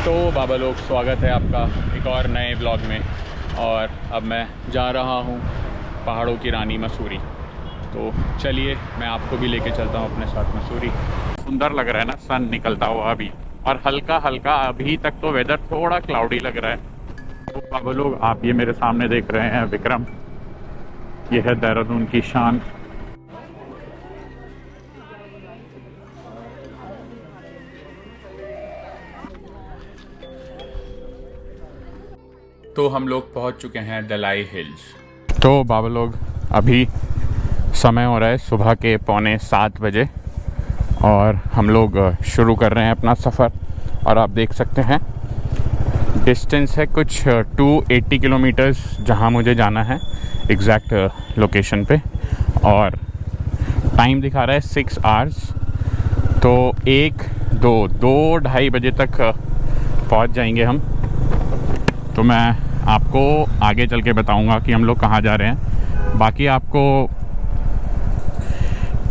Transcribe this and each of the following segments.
तो बाबा लोग, स्वागत है आपका एक और नए ब्लॉग में। और अब मैं जा रहा हूँ पहाड़ों की रानी मसूरी। तो चलिए मैं आपको भी लेके चलता हूँ अपने साथ मसूरी। सुंदर लग रहा है ना सन निकलता हुआ अभी, और हल्का हल्का अभी तक तो वेदर थोड़ा क्लाउडी लग रहा है। तो बाबा लोग, आप ये मेरे सामने देख रहे हैं विक्रम, ये है देहरादून की शान। तो हम लोग पहुंच चुके हैं दलाई हिल्स। तो बाबा लोग, अभी समय हो रहा है सुबह के 6:45 बजे और हम लोग शुरू कर रहे हैं अपना सफ़र। और आप देख सकते हैं डिस्टेंस है कुछ 280 किलोमीटर्स जहां मुझे जाना है एग्जैक्ट लोकेशन पे। और टाइम दिखा रहा है 6 आवर्स। तो 2 ढाई बजे तक पहुंच जाएंगे हम। तो मैं आपको आगे चल के बताऊंगा कि हम लोग कहाँ जा रहे हैं। बाकी आपको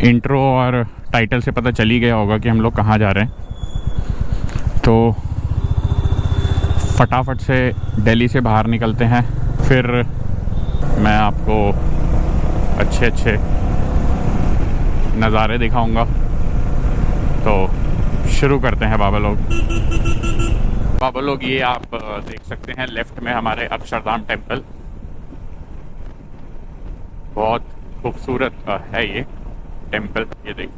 इंट्रो और टाइटल से पता चल ही गया होगा कि हम लोग कहाँ जा रहे हैं। तो फटाफट से दिल्ली से बाहर निकलते हैं, फिर मैं आपको अच्छे अच्छे नज़ारे दिखाऊंगा। तो शुरू करते हैं बाबा लोग। बाबा लोग, ये आप देख सकते हैं लेफ्ट में हमारे अक्षरधाम टेम्पल। बहुत खूबसूरत है ये टेम्पल, ये देख।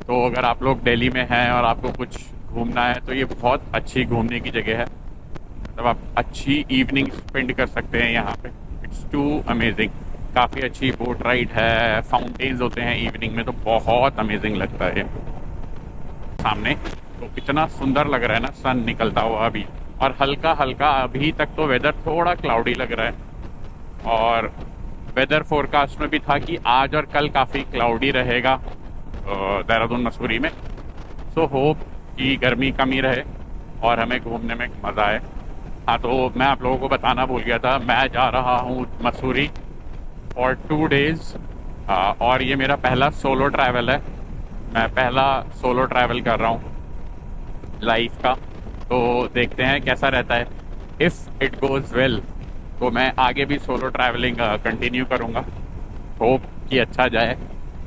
तो अगर आप लोग दिल्ली में हैं और आपको कुछ घूमना है तो ये बहुत अच्छी घूमने की जगह है। मतलब आप अच्छी इवनिंग स्पेंड कर सकते हैं यहाँ पे। It's too amazing. काफ़ी अच्छी बोट राइड है, फाउंटेन्स होते हैं इवनिंग में, तो बहुत अमेजिंग लगता है ये सामने। तो इतना सुंदर लग रहा है ना सन निकलता हुआ अभी, और हल्का हल्का अभी तक तो वेदर थोड़ा क्लाउडी लग रहा है। और वेदर फोरकास्ट में भी था कि आज और कल काफ़ी क्लाउडी रहेगा देहरादून मसूरी में। सो होप कि गर्मी कम ही रहे और हमें घूमने में मज़ा आए। हाँ, तो मैं आप लोगों को बताना भूल गया था, मैं जा रहा हूँ मसूरी फॉर 2 डेज़। और ये मेरा पहला सोलो ट्रैवल है। मैं पहला सोलो ट्रैवल कर रहा हूँ लाइफ का। तो देखते हैं कैसा रहता है। इफ़ इट गोज़ वेल तो मैं आगे भी सोलो ट्रैवलिंग कंटिन्यू करूँगा। होप कि अच्छा जाए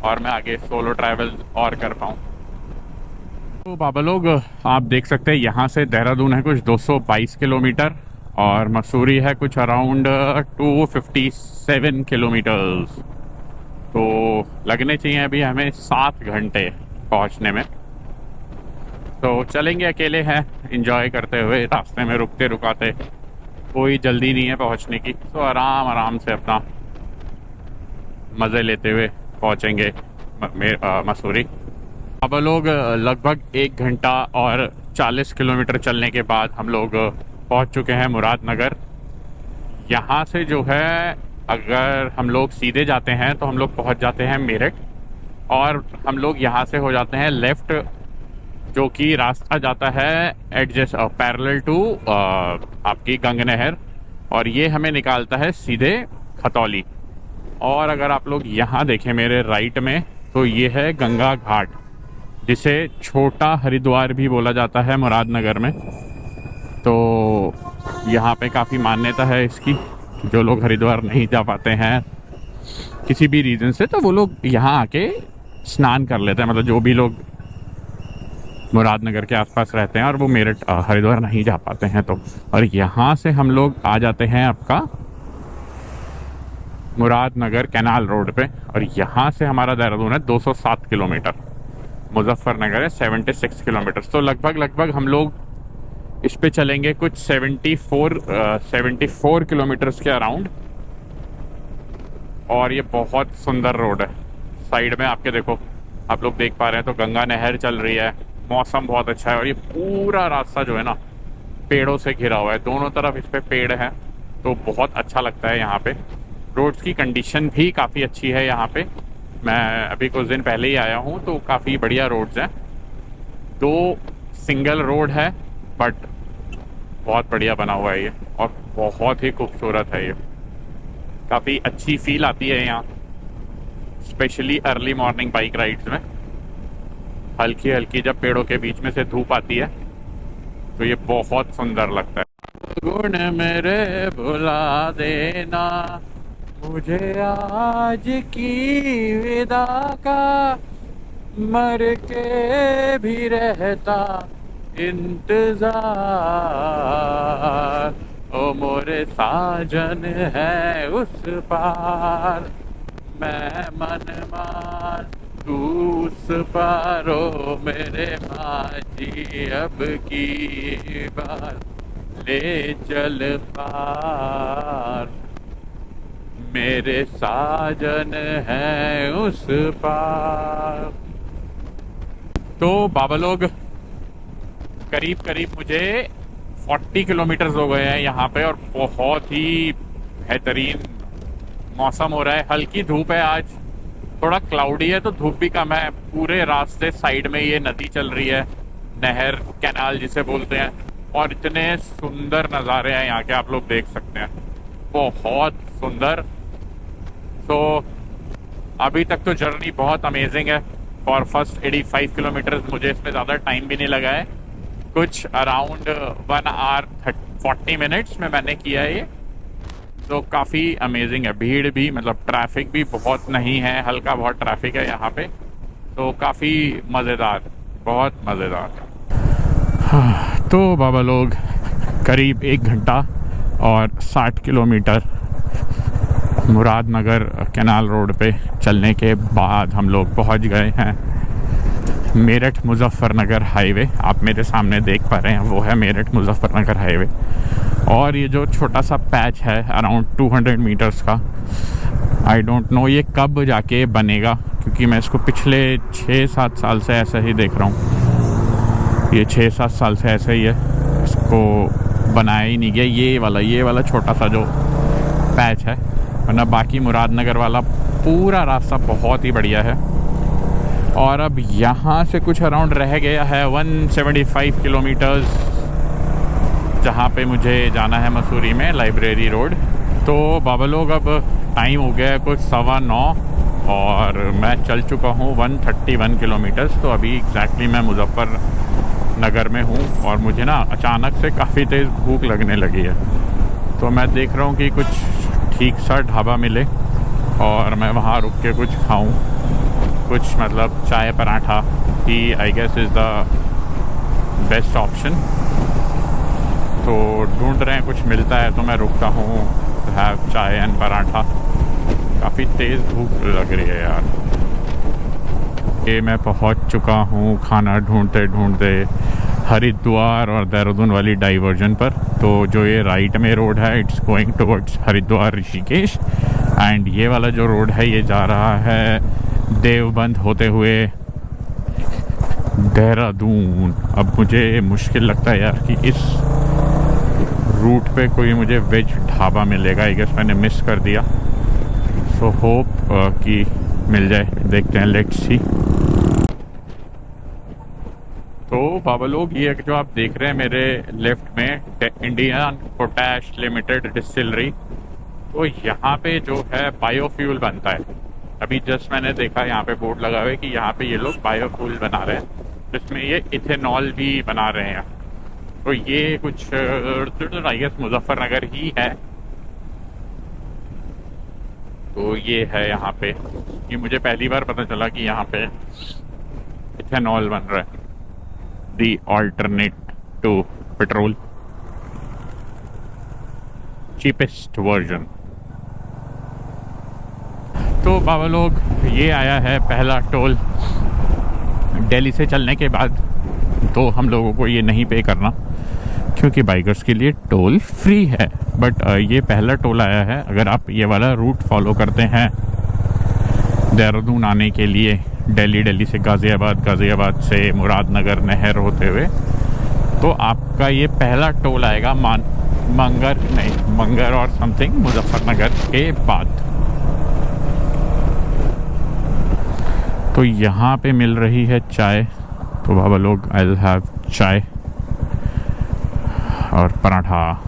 और मैं आगे सोलो ट्रैवल और कर पाऊँ। तो बाबा लोग, आप देख सकते हैं यहाँ से देहरादून है कुछ 222 किलोमीटर और मसूरी है कुछ अराउंड 257 किलोमीटर्स। तो लगने चाहिए अभी हमें 7 घंटे पहुंचने में। तो चलेंगे, अकेले हैं, एंजॉय करते हुए, रास्ते में रुकते रुकाते। कोई जल्दी नहीं है पहुंचने की, तो आराम आराम से अपना मज़े लेते हुए पहुंचेंगे मसूरी। अब लोग लगभग 1 घंटा और 40 किलोमीटर चलने के बाद हम लोग पहुंच चुके हैं मुरादनगर। यहाँ से जो है, अगर हम लोग सीधे जाते हैं तो हम लोग पहुंच जाते हैं मेरठ, और हम लोग यहाँ से हो जाते हैं लेफ़्ट, जो कि रास्ता जाता है एडजस्ट पैरेलल टू आपकी गंग नहर, और ये हमें निकालता है सीधे खतौली। और अगर आप लोग यहाँ देखें मेरे राइट में, तो ये है गंगा घाट, जिसे छोटा हरिद्वार भी बोला जाता है मुरादनगर में। तो यहाँ पे काफ़ी मान्यता है इसकी। जो लोग हरिद्वार नहीं जा पाते हैं किसी भी रीज़न से, तो वो लोग यहाँ आके स्नान कर लेते हैं। मतलब जो भी लोग मुरादनगर के आसपास रहते हैं और वो मेरठ हरिद्वार नहीं जा पाते हैं तो। और यहाँ से हम लोग आ जाते हैं आपका मुरादनगर कैनाल रोड पे, और यहाँ से हमारा देहरादून है 207 किलोमीटर। मुजफ्फरनगर है 76 किलोमीटर। तो लगभग हम लोग इस पे चलेंगे कुछ 74 किलोमीटर्स के अराउंड। और ये बहुत सुंदर रोड है। साइड में आपके देखो, आप लोग देख पा रहे हैं तो गंगा नहर चल रही है, मौसम बहुत अच्छा है, और ये पूरा रास्ता जो है ना पेड़ों से घिरा हुआ है, दोनों तरफ इस पे पेड़ हैं, तो बहुत अच्छा लगता है यहाँ पे। रोड्स की कंडीशन भी काफ़ी अच्छी है यहाँ पे। मैं अभी कुछ दिन पहले ही आया हूँ, तो काफ़ी बढ़िया रोड्स हैं। 2 सिंगल रोड है, बट बहुत बढ़िया बना हुआ है ये, और बहुत ही खूबसूरत है ये। काफ़ी अच्छी फील आती है यहाँ, specially early morning bike rides में। हल्की हल्की जब पेड़ों के बीच में से धूप आती है तो ये बहुत सुंदर लगता है। गुण मेरे भुला देना मुझे आज की विदा का, मर के भी रहता इंतजार। ओ मोरे साजन है उस पार, मैं मन मान तू उस पार। ओ मेरे माझी अब की बार ले चल पार, मेरे साजन है उस पार। तो बाबा लोग करीब करीब मुझे 40 किलोमीटर्स हो गए हैं यहाँ पे, और बहुत ही बेहतरीन मौसम हो रहा है। हल्की धूप है, आज थोड़ा क्लाउडी है तो धूप भी कम है। पूरे रास्ते साइड में ये नदी चल रही है, नहर, कैनाल जिसे बोलते हैं, और इतने सुंदर नज़ारे हैं यहाँ के, आप लोग देख सकते हैं, बहुत सुंदर। तो अभी तक तो जर्नी बहुत अमेजिंग है। फॉर फर्स्ट 85 किलोमीटर्स मुझे इसमें ज़्यादा टाइम भी नहीं लगा है, कुछ अराउंड 1 आवर 40 मिनट्स में मैंने किया है ये। तो काफ़ी अमेजिंग है। भीड़ भी, मतलब ट्रैफिक भी बहुत नहीं है, हल्का बहुत ट्रैफिक है यहाँ पे, तो काफ़ी मज़ेदार, बहुत मज़ेदार। तो बाबा लोग करीब 1 घंटा और 60 किलोमीटर मुरादनगर कैनाल रोड पे चलने के बाद हम लोग पहुँच गए हैं मेरठ मुजफ्फरनगर हाईवे। आप मेरे सामने देख पा रहे हैं, वो है मेरठ मुजफ्फरनगर हाईवे। और ये जो छोटा सा पैच है अराउंड 200 मीटर्स का, आई डोंट नो ये कब जाके बनेगा, क्योंकि मैं इसको पिछले 6-7 साल से ऐसा ही देख रहा हूँ। ये 6-7 साल से ऐसा ही है, इसको बनाया ही नहीं गया। ये वाला छोटा सा जो पैच है, वरना बाकी मुरादनगर वाला पूरा रास्ता बहुत ही बढ़िया है। और अब यहाँ से कुछ अराउंड रह गया है 175 किलोमीटर्स, जहाँ पे मुझे जाना है मसूरी में लाइब्रेरी रोड। तो बाबा लोग अब टाइम हो गया है कुछ 9:15 और मैं चल चुका हूँ 131 किलोमीटर्स। तो अभी एग्जैक्टली मैं मुजफ्फरनगर में हूँ और मुझे ना अचानक से काफ़ी तेज़ भूख लगने लगी है। तो मैं देख रहा हूँ कि कुछ ठीक सा ढाबा मिले और मैं वहाँ रुक के कुछ खाऊं, कुछ मतलब चाय पराठा ही I guess is the best option. तो ढूंढ रहे हैं, कुछ मिलता है तो मैं रुकता हूँ, हैव चाय एंड पराठा। काफ़ी तेज़ भूख लग रही है यार। ये मैं पहुँच चुका हूँ खाना ढूंढते ढूंढते हरिद्वार और देहरादून वाली डाइवर्जन पर। तो जो ये राइट में रोड है, it's going towards Haridwar Rishikesh, and ये वाला जो रोड है ये जा रहा है देवबंद होते हुए देहरादून। अब मुझे मुश्किल लगता है यार कि इस रूट पे कोई मुझे वेज ढाबा मिलेगा। आई गेस मैंने मिस कर दिया, सो होप कि मिल जाए, देखते हैं, लेट्स सी। तो बाबा लोग ये जो आप देख रहे हैं मेरे लेफ्ट में, इंडियन पोटैश लिमिटेड डिस्टिलरी, तो यहाँ पे जो है बायोफ्यूल बनता है। अभी जस्ट मैंने देखा यहाँ पे बोर्ड लगा हुआ है कि यहाँ पे ये लोग बायोफ्यूल बना रहे हैं, जिसमें ये इथेनॉल भी बना रहे हैं। तो ये कुछ आई गेस मुजफ्फरनगर ही है। तो ये है यहाँ पे, ये मुझे पहली बार पता चला कि यहाँ पे इथेनॉल बन रहा है, the alternate to petrol, cheapest version. तो बाबा लोग ये आया है पहला टोल। दिल्ली से चलने के बाद तो हम लोगों को ये नहीं पे करना, क्योंकि बाइकर्स के लिए टोल फ्री है। बट ये पहला टोल आया है। अगर आप ये वाला रूट फॉलो करते हैं देहरादून आने के लिए, दिल्ली से गाज़ियाबाद, गाज़ियाबाद से मुरादनगर नहर होते हुए, तो आपका ये पहला टोल आएगा मंगर और समथिंग मुजफ्फरनगर के बाद। तो यहाँ पे मिल रही है चाय, तो बाबा लोग आई विल हैव चाय और पराठा।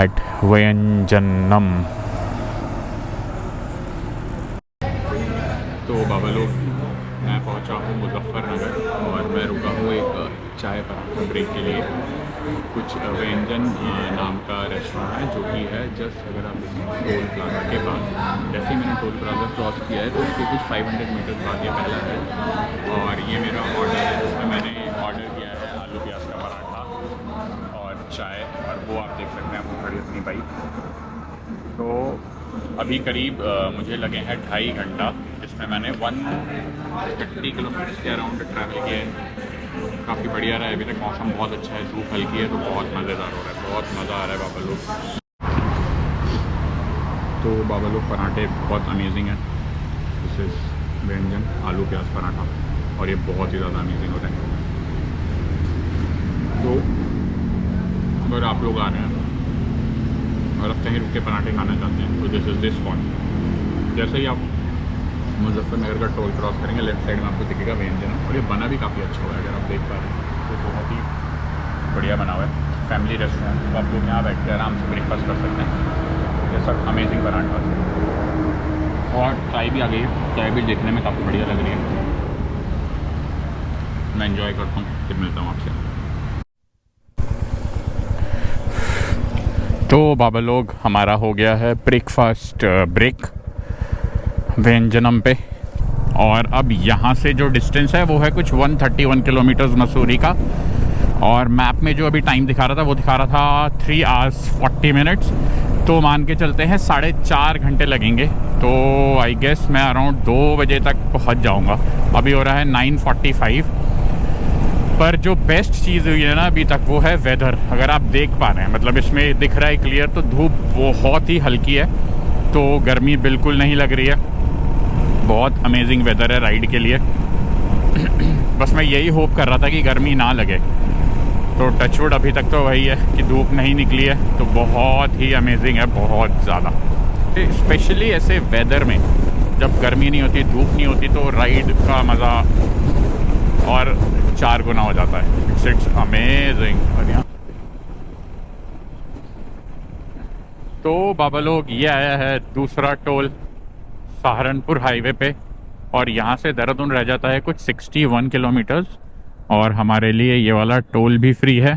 एट व्यंजनम। तो बाबा लोग, मैं पहुंचा हूँ मुजफ्फरनगर और मैं रुका हूँ एक चाय पर ब्रेक के लिए। कुछ व्यंजन नाम का रेस्टोरेंट है जो कि है जस्ट अगर आप टोल प्लाजा के बाद, जैसे ही मैंने टोल प्लाजा क्रॉस किया है तो उसके कुछ 500 मीटर बाद ये पहला है। और ये मेरा ऑर्डर है जिसमें मैंने ऑर्डर किया है आलू प्याज का पराठा और चाय, और वो आप देख सकते हैं वो खड़ी अपनी बाइक। तो अभी करीब मुझे लगे हैं 2.5 घंटा, जिसमें मैंने 150 किलोमीटर के अराउंड ट्रैवल किया है। काफ़ी बढ़िया रहा है, अभी तक मौसम बहुत अच्छा है, धूप हल्की है तो बहुत मज़ेदार हो रहा है, बहुत मज़ा आ रहा है बाबा लोग। तो बाबा लोग पराठे बहुत अमेजिंग है। दिस इज़ व्यंजन आलू प्याज पराठा और ये बहुत ही ज़्यादा अमेजिंग होता है। तो अगर आप लोग आ रहे हैं और अब कहीं रुक के पराठे खाना चाहते हैं तो दिस इज़ दिस स्पॉट। जैसे ही आप मुजफ्फरनगर का टोल क्रॉस करेंगे लेफ्ट साइड में आपको दिखेगा व्यंजन, और ये बना भी काफ़ी अच्छा हुआ है, अगर आप देख पा रहे हैं तो बहुत ही बढ़िया बना हुआ है। फैमिली रेस्टोरेंट, तो आप लोग यहाँ बैठ के आराम से ब्रेकफास्ट कर सकते हैं। ये सब अमेजिंग पराठा और चाय भी आ गई है, चाय भी देखने में काफ़ी बढ़िया लग रही है। मैं एंजॉय करता हूँ, फिर मिलता हूँ आपसे। तो बाबा लोग हमारा हो गया है ब्रेकफास्ट ब्रेक व्यंजनम पे, और अब यहाँ से जो डिस्टेंस है वो है कुछ 131 किलोमीटर्स मसूरी का, और मैप में जो अभी टाइम दिखा रहा था वो दिखा रहा था 3 hours 40 minutes, तो मान के चलते हैं 4.5 घंटे लगेंगे। तो आई गेस मैं अराउंड 2 बजे तक पहुँच जाऊँगा। अभी हो रहा है 9:45। पर जो बेस्ट चीज़ हुई है ना अभी तक वो है वेदर। अगर आप देख पा रहे हैं, मतलब इसमें दिख रहा है क्लियर, तो धूप बहुत ही हल्की है, तो गर्मी बिल्कुल नहीं लग रही है। बहुत अमेजिंग वेदर है राइड के लिए। बस मैं यही होप कर रहा था कि गर्मी ना लगे, तो टचवुड अभी तक तो वही है कि धूप नहीं निकली है, तो बहुत ही अमेजिंग है, बहुत ज़्यादा। स्पेशली ऐसे वेदर में जब गर्मी नहीं होती, धूप नहीं होती, तो राइड का मज़ा और 4 गुना हो जाता है। It's amazing. तो बाबा लोग ये आया है दूसरा टोल सहारनपुर हाईवे पे, और यहाँ से देहरादून रह जाता है कुछ 61 किलोमीटर्स, और हमारे लिए ये वाला टोल भी फ्री है।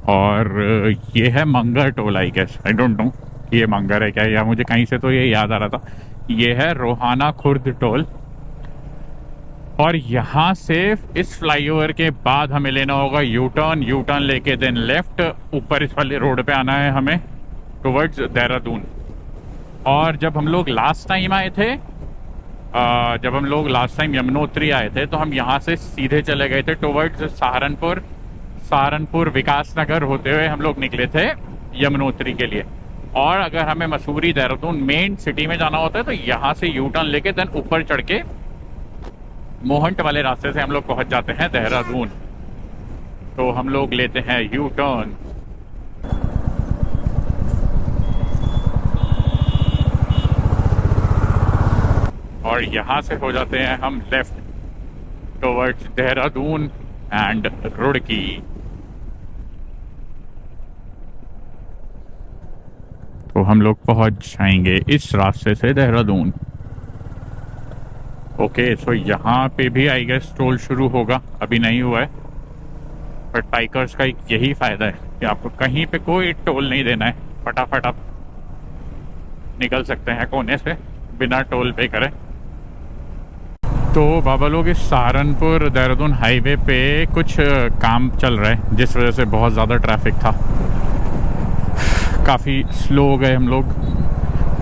और ये है Mangar toll, I guess, I don't know कि ये मंगर है क्या, या मुझे कहीं से तो ये याद आ रहा था। ये है रोहाना खुर्द टोल, और यहाँ से इस फ्लाईओवर के बाद हमें लेना होगा यू टर्न लेके देन लेफ्ट, ऊपर इस वाले रोड पे आना है हमें टुवर्ड्स देहरादून। और जब हम लोग लास्ट टाइम आए थे, यमुनोत्री आए थे, तो हम यहाँ से सीधे चले गए थे टुवर्ड्स सहारनपुर विकास नगर होते हुए हम लोग निकले थे यमुनोत्री के लिए। और अगर हमें मसूरी देहरादून मेन सिटी में जाना होता है तो यहाँ से यू टर्न लेके देन ऊपर चढ़ के मोहंट वाले रास्ते से हम लोग पहुँच जाते हैं देहरादून। तो हम लोग लेते हैं यू टर्न। और यहाँ से हो जाते हैं हम left towards Dehradun and Roorkee. तो हम लोग पहुँच जाएंगे इस रास्ते से देहरादून। ओके, सो यहाँ पे भी आई गेस टोल शुरू होगा, अभी नहीं हुआ है। पर टाइकर्स का यही फ़ायदा है कि आपको कहीं पे कोई टोल नहीं देना है, फटाफट आप निकल सकते हैं कोने से बिना टोल पे करे। तो बाबा लोग इस सहारनपुर देहरादून हाईवे पे कुछ काम चल रहा है जिस वजह से बहुत ज़्यादा ट्रैफिक था। काफ़ी स्लो हो गए हम लोग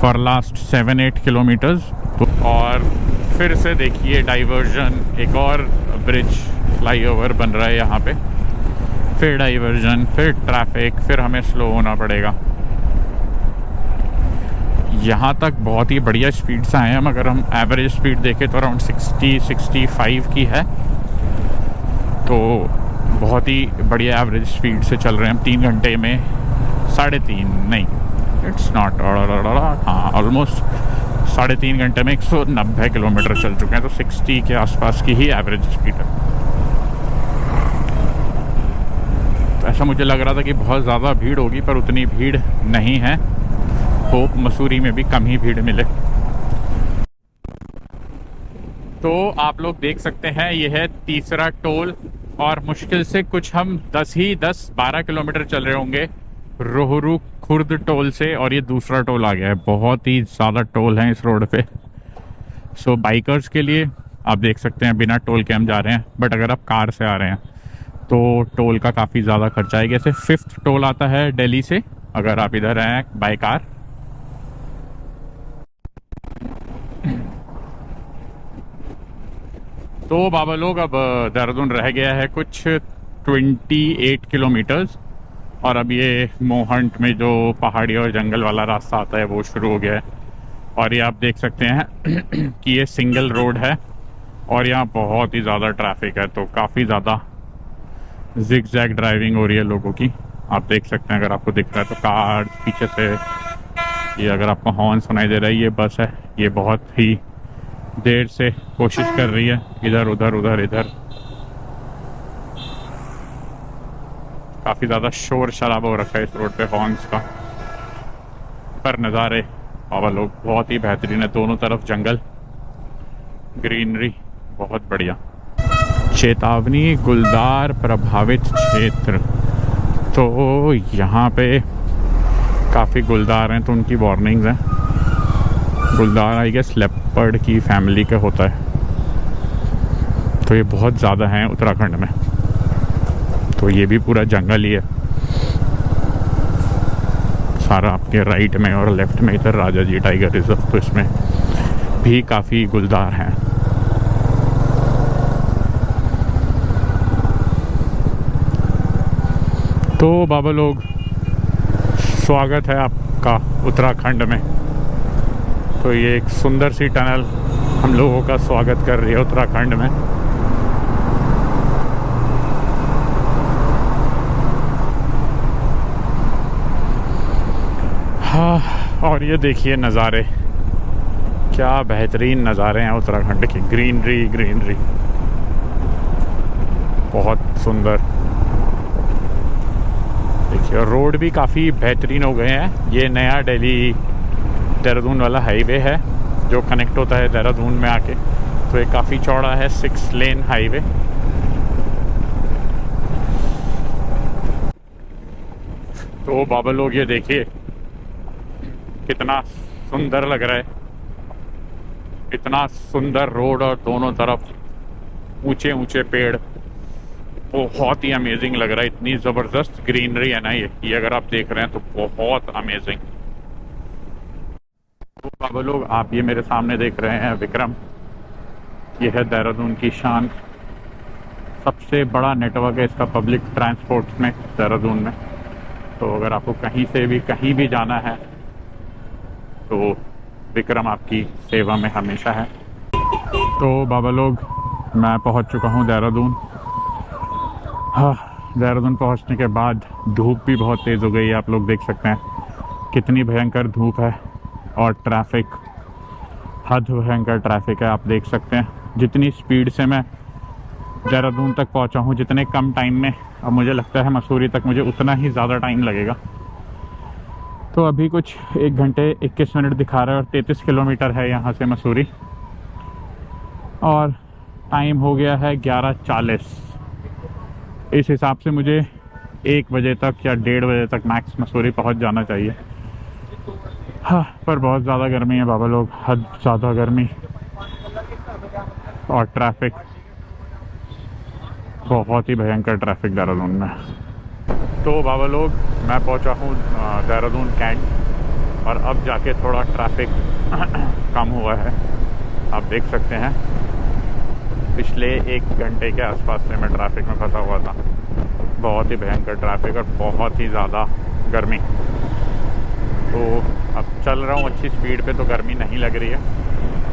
फॉर लास्ट 7-8 किलोमीटर्स। तो और फिर से देखिए डाइवर्जन, एक और ब्रिज फ्लाईओवर बन रहा है यहाँ पे, फिर डाइवर्जन, फिर ट्रैफिक, फिर हमें स्लो होना पड़ेगा। यहाँ तक बहुत ही बढ़िया स्पीड से आए हैं हम। अगर हम एवरेज स्पीड देखें तो अराउंड 60-65 की है, तो बहुत ही बढ़िया एवरेज स्पीड से चल रहे हैं हम। 3 घंटे में 3.5 नहीं, इट्स नॉट, हाँ ऑलमोस्ट 3.5 घंटे में 190 किलोमीटर चल चुके हैं। तो 60 के आसपास की ही एवरेज स्पीड है। तो ऐसा मुझे लग रहा था कि बहुत ज़्यादा भीड़ होगी, पर उतनी भीड़ नहीं है। होप मसूरी में भी कम ही भीड़ मिले। तो आप लोग देख सकते हैं ये है तीसरा टोल, और मुश्किल से कुछ हम 10-12 किलोमीटर चल रहे होंगे रोहरू खुर्द टोल से, और ये दूसरा टोल आ गया है। बहुत ही ज़्यादा टोल है इस रोड पे। सो बाइकर्स के लिए आप देख सकते हैं बिना टोल के हम जा रहे हैं, बट अगर आप कार से आ रहे हैं तो टोल का काफ़ी ज़्यादा खर्चा आएगा। जैसे 5th टोल आता है दिल्ली से अगर आप इधर आए बाय कार। तो बाबा लोग अब देहरादून रह गया है कुछ 28 किलोमीटर्स, और अब ये मोहंट में जो पहाड़ी और जंगल वाला रास्ता आता है वो शुरू हो गया है। और ये आप देख सकते हैं कि ये सिंगल रोड है और यहाँ बहुत ही ज़्यादा ट्रैफिक है, तो काफ़ी ज़्यादा जिग जैग ड्राइविंग हो रही है लोगों की। आप देख सकते हैं, अगर आपको दिख रहा है तो कार पीछे से, ये अगर आपको हॉर्न सुनाई दे रहा है, ये बस है। ये बहुत ही देर से कोशिश कर रही है इधर उधर उधर इधर। काफ़ी ज़्यादा शोर शराबा हो रखा है इस रोड पे हॉर्न्स का। पर नज़ारे बाबा लोग बहुत ही बेहतरीन है, दोनों तरफ जंगल, ग्रीनरी, बहुत बढ़िया। चेतावनी गुलदार प्रभावित क्षेत्र, तो यहाँ पे काफ़ी गुलदार हैं तो उनकी वार्निंग्स हैं। गुलदार आई गेस लेपर्ड की फैमिली का होता है, तो ये बहुत ज़्यादा हैं उत्तराखंड में। तो ये भी पूरा जंगल ही है सारा, आपके राइट में और लेफ्ट में इधर राजा जी टाइगर रिजर्व, तो इसमें भी काफ़ी गुलदार हैं। तो बाबा लोग स्वागत है आपका उत्तराखंड में। तो ये एक सुंदर सी टनल हम लोगों का स्वागत कर रही है उत्तराखंड में। हाँ, और ये देखिए नज़ारे, क्या बेहतरीन नज़ारे हैं उत्तराखंड के। ग्रीनरी ग्रीनरी बहुत सुंदर। देखिए रोड भी काफ़ी बेहतरीन हो गए हैं। ये नया दिल्ली देहरादून वाला हाईवे है जो कनेक्ट होता है देहरादून में आके, तो ये काफ़ी चौड़ा है, 6 लेन हाईवे। तो बाबा लोग ये देखिए कितना सुंदर लग रहा है, इतना सुंदर रोड और दोनों तरफ ऊंचे ऊंचे पेड़, बहुत ही अमेजिंग लग रहा है। इतनी ज़बरदस्त ग्रीनरी है ना ये अगर आप देख रहे हैं तो बहुत अमेजिंग। तो बाबा लोग आप ये मेरे सामने देख रहे हैं विक्रम, ये है देहरादून की शान। सबसे बड़ा नेटवर्क है इसका पब्लिक ट्रांसपोर्ट में देहरादून में। तो अगर आपको कहीं से भी कहीं भी जाना है तो विक्रम आपकी सेवा में हमेशा है। तो बाबा लोग मैं पहुंच चुका हूं देहरादून। हाँ, देहरादून पहुंचने के बाद धूप भी बहुत तेज़ हो गई है। आप लोग देख सकते हैं कितनी भयंकर धूप है, और ट्रैफिक हद भयंकर ट्रैफिक है। आप देख सकते हैं जितनी स्पीड से मैं देहरादून तक पहुंचा हूं, जितने कम टाइम में, अब मुझे लगता है मसूरी तक मुझे उतना ही ज़्यादा टाइम लगेगा। तो अभी कुछ 1 घंटे 21 मिनट दिखा रहा है और 33 किलोमीटर है यहाँ से मसूरी, और टाइम हो गया है 11:40। इस हिसाब से मुझे 1 बजे तक या 1:30 बजे तक मैक्स मसूरी पहुँच जाना चाहिए। हाँ, पर बहुत ज़्यादा गर्मी है बाबा लोग, हद ज़्यादा गर्मी, और ट्रैफिक बहुत ही भयंकर ट्रैफिक देहरादून में। तो बाबा लोग मैं पहुंचा हूँ देहरादून कैंट, और अब जाके थोड़ा ट्रैफिक कम हुआ है। आप देख सकते हैं पिछले 1 घंटे के आसपास से मैं ट्रैफिक में फंसा हुआ था। बहुत ही भयंकर ट्रैफिक और बहुत ही ज़्यादा गर्मी। तो अब चल रहा हूँ अच्छी स्पीड पे, तो गर्मी नहीं लग रही है।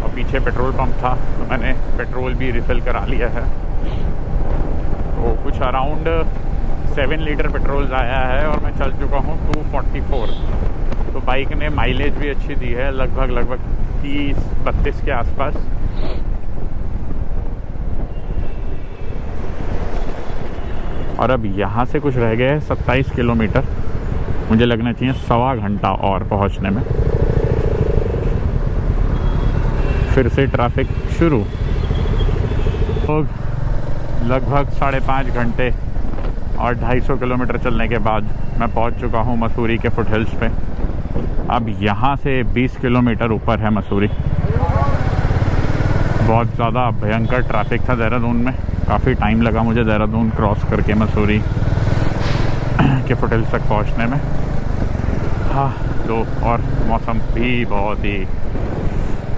और पीछे पेट्रोल पंप था तो मैंने पेट्रोल भी रिफ़िल करा लिया है। तो कुछ अराउंड 7 लीटर पेट्रोल आया है और मैं चल चुका हूँ 244। तो बाइक ने माइलेज भी अच्छी दी है, लगभग 30-32 के आसपास। और अब यहाँ से कुछ रह गए हैं 27 किलोमीटर, मुझे लगना चाहिए 1.25 घंटा और पहुंचने में। फिर से ट्रैफिक शुरू। तो लगभग 5.5 घंटे और 250 किलोमीटर चलने के बाद मैं पहुंच चुका हूं मसूरी के फुट हिल्स पे। अब यहाँ से 20 किलोमीटर ऊपर है मसूरी। बहुत ज़्यादा भयंकर ट्रैफिक था देहरादून में। काफ़ी टाइम लगा मुझे देहरादून क्रॉस करके मसूरी के फुट हिल्स तक पहुँचने में। हाँ, तो और मौसम भी बहुत ही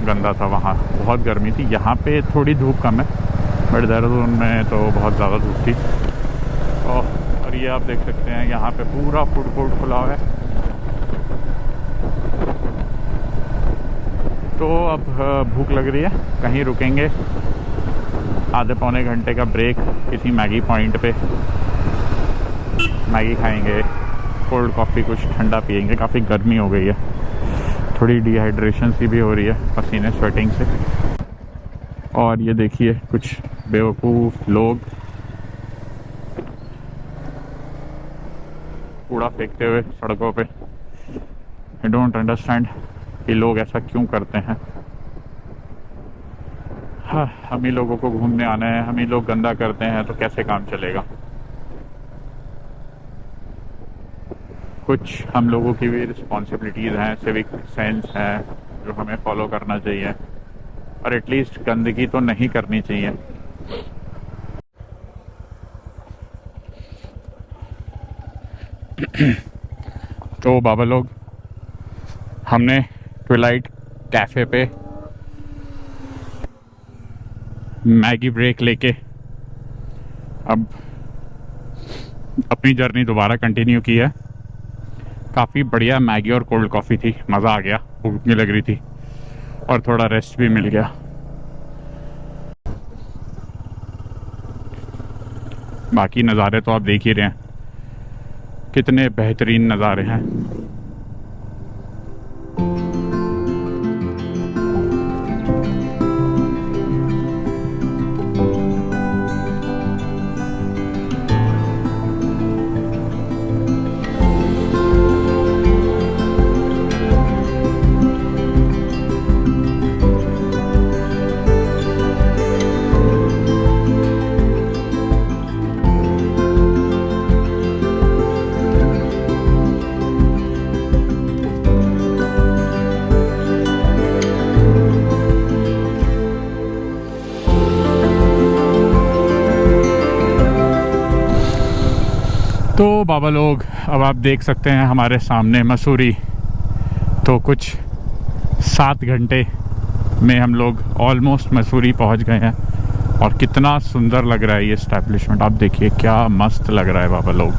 गंदा था। वहाँ बहुत गर्मी थी। यहाँ पे थोड़ी धूप कम है, बट देहरादून में तो बहुत ज़्यादा धूप थी। और ये आप देख सकते हैं यहाँ पे पूरा फूड कोर्ट खुला हुआ है। तो अब भूख लग रही है, कहीं रुकेंगे, आधे पौने घंटे का ब्रेक किसी मैगी पॉइंट पे, मैगी खाएंगे, कोल्ड कॉफ़ी कुछ ठंडा पियेंगे। काफ़ी गर्मी हो गई है, थोड़ी डिहाइड्रेशन सी भी हो रही है पसीने स्वेटिंग से। और ये देखिए कुछ बेवकूफ़ लोग कूड़ा फेंकते हुए सड़कों पे। आई डोंट अंडरस्टैंड कि लोग ऐसा क्यों करते हैं। हाँ, हम ही लोगों को घूमने आना है, हम ही लोग गंदा करते हैं तो कैसे काम चलेगा। कुछ हम लोगों की भी रिस्पॉन्सिबिलिटीज़ हैं, सिविक सेंस है जो हमें फॉलो करना चाहिए, और एटलीस्ट गंदगी तो नहीं करनी चाहिए। तो बाबा लोग, हमने ट्विलाइट कैफ़े पे मैगी ब्रेक लेके अब अपनी जर्नी दोबारा कंटिन्यू की है। काफ़ी बढ़िया मैगी और कोल्ड कॉफ़ी थी, मज़ा आ गया, भूख नहीं लग रही थी और थोड़ा रेस्ट भी मिल गया। बाकी नज़ारे तो आप देख ही रहे हैं, कितने बेहतरीन नज़ारे हैं। तो बाबा लोग, अब आप देख सकते हैं हमारे सामने मसूरी। तो कुछ 7 घंटे में हम लोग ऑलमोस्ट मसूरी पहुंच गए हैं। और कितना सुंदर लग रहा है ये एस्टैब्लिशमेंट, आप देखिए क्या मस्त लग रहा है बाबा लोग,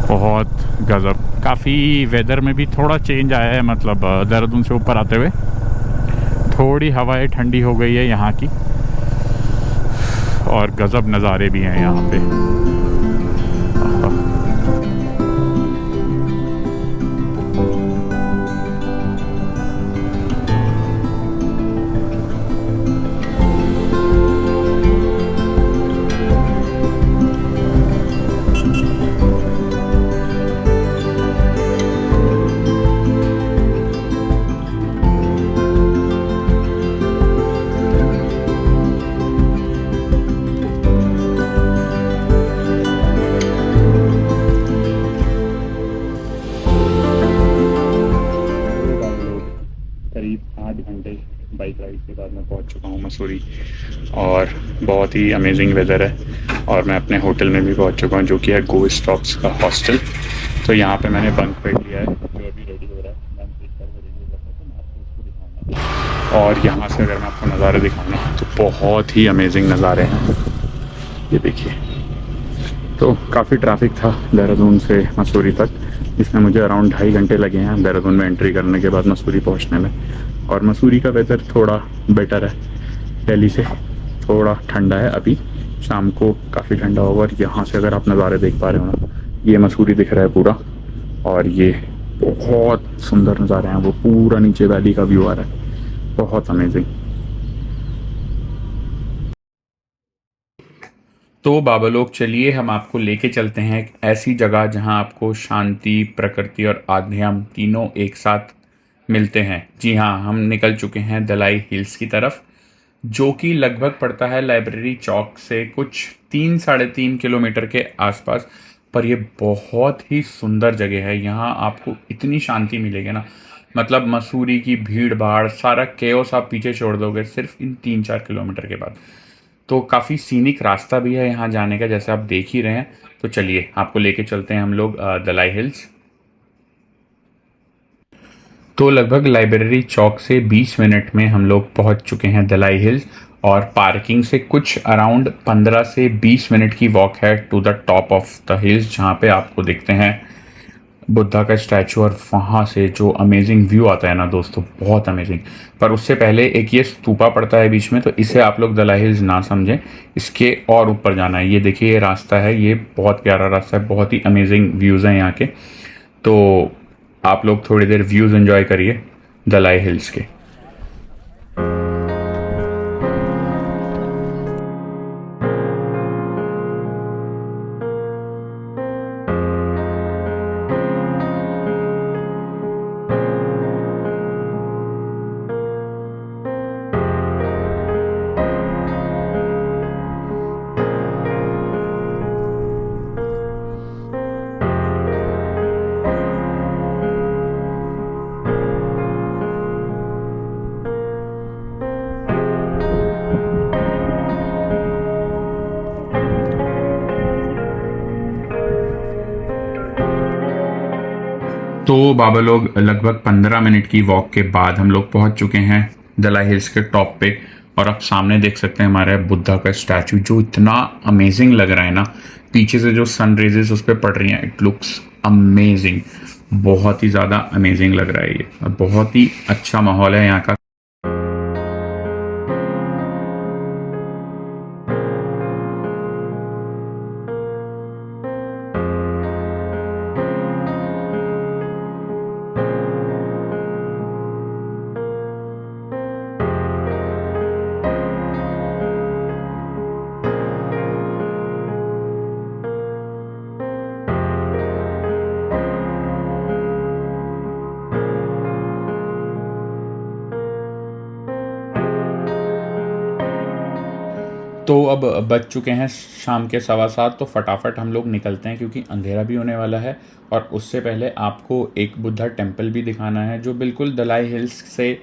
बहुत गज़ब। काफ़ी वेदर में भी थोड़ा चेंज आया है, मतलब देहरादून से ऊपर आते हुए थोड़ी हवाएं ठंडी हो गई है यहाँ की, और गज़ब नज़ारे भी हैं यहाँ पे। करीब 8 घंटे बाइक राइड के बाद मैं पहुंच चुका हूं मसूरी, और बहुत ही अमेजिंग वेदर है। और मैं अपने होटल में भी पहुंच चुका हूं, जो कि है गो स्टॉप्स का हॉस्टल। तो यहाँ पे मैंने बंक बेड लिया है, जो अभी रेडी हो रहा है। मैं एक बार रेडी हो जाता है तो मैं आपको उसको दिखाऊंगा। और यहाँ से अगर मैं आपको नज़ारे दिखाऊँ ना, तो बहुत ही अमेजिंग नज़ारे हैं, ये देखिए। तो काफ़ी ट्रैफिक था देहरादून से मसूरी तक, जिसमें मुझे अराउंड 2.5 घंटे लगे हैं देहरादून में एंट्री करने के बाद मसूरी पहुंचने में। और मसूरी का वेदर थोड़ा बेटर है दिल्ली से, थोड़ा ठंडा है। अभी शाम को काफ़ी ठंडा होगा। और यहाँ से अगर आप नज़ारे देख पा रहे हो ना, ये मसूरी दिख रहा है पूरा, और ये बहुत सुंदर नज़ारे हैं। वो पूरा नीचे वैली का व्यू आ रहा है, बहुत अमेजिंग। तो बाबा लोग, चलिए हम आपको लेके चलते हैं एक ऐसी जगह जहां आपको शांति, प्रकृति और आध्यात्म तीनों एक साथ मिलते हैं। जी हाँ, हम निकल चुके हैं दलाई हिल्स की तरफ, जो कि लगभग पड़ता है लाइब्रेरी चौक से कुछ 3-3.5 किलोमीटर के आसपास। पर ये बहुत ही सुंदर जगह है। यहाँ आपको इतनी शांति मिलेगी ना, मतलब मसूरी की भीड़ भाड़, सारा केओस आप पीछे छोड़ दोगे सिर्फ इन 3-4 किलोमीटर के बाद। तो काफ़ी सीनिक रास्ता भी है यहाँ जाने का, जैसे आप देख ही रहे हैं। तो चलिए आपको लेके चलते हैं हम लोग दलाई हिल्स। तो लगभग लाइब्रेरी चौक से 20 मिनट में हम लोग पहुंच चुके हैं दलाई हिल्स, और पार्किंग से कुछ अराउंड 15 से 20 मिनट की वॉक है to the top of the hills, जहाँ पे आपको दिखते हैं बुद्धा का स्टैचू, और वहाँ से जो अमेजिंग व्यू आता है ना दोस्तों, बहुत अमेजिंग। पर उससे पहले एक ये स्तूपा पड़ता है बीच में, तो इसे आप लोग दलाई हिल्स ना समझें, इसके और ऊपर जाना है। ये देखिए, ये रास्ता है, ये बहुत प्यारा रास्ता है, बहुत ही अमेजिंग व्यूज़ हैं यहाँ के। तो आप लोग थोड़ी देर व्यूज़ एंजॉय करिए दलाई हिल्स के। तो बाबा लोग, लगभग 15 मिनट की वॉक के बाद हम लोग पहुंच चुके हैं दलाई हिल्स के टॉप पे। और आप सामने देख सकते हैं हमारे बुद्धा का स्टैचू, जो इतना अमेजिंग लग रहा है ना। पीछे से जो सन रेजेस उस पर पड़ रही हैं, इट लुक्स अमेजिंग। बहुत ही ज़्यादा अमेजिंग लग रहा है ये, और बहुत ही अच्छा माहौल है यहाँ का। तो अब बज चुके हैं शाम के 7:15, तो फटाफट हम लोग निकलते हैं क्योंकि अंधेरा भी होने वाला है। और उससे पहले आपको एक बुद्धा टेम्पल भी दिखाना है, जो बिल्कुल दलाई हिल्स से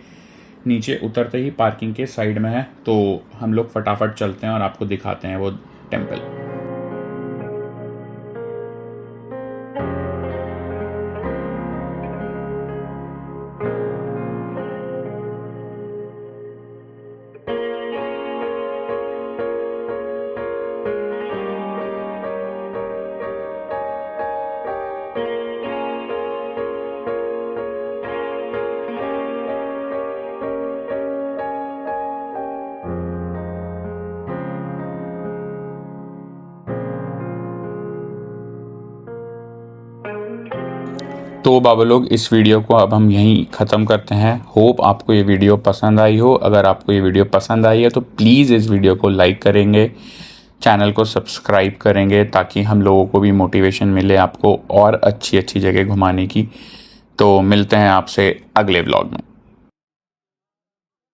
नीचे उतरते ही पार्किंग के साइड में है। तो हम लोग फटाफट चलते हैं और आपको दिखाते हैं वो टेम्पल। तो बाबा लोग, इस वीडियो को अब हम यहीं ख़त्म करते हैं। होप आपको ये वीडियो पसंद आई हो। अगर आपको ये वीडियो पसंद आई है तो प्लीज़ इस वीडियो को लाइक करेंगे, चैनल को सब्सक्राइब करेंगे, ताकि हम लोगों को भी मोटिवेशन मिले आपको और अच्छी अच्छी जगह घुमाने की। तो मिलते हैं आपसे अगले व्लॉग में।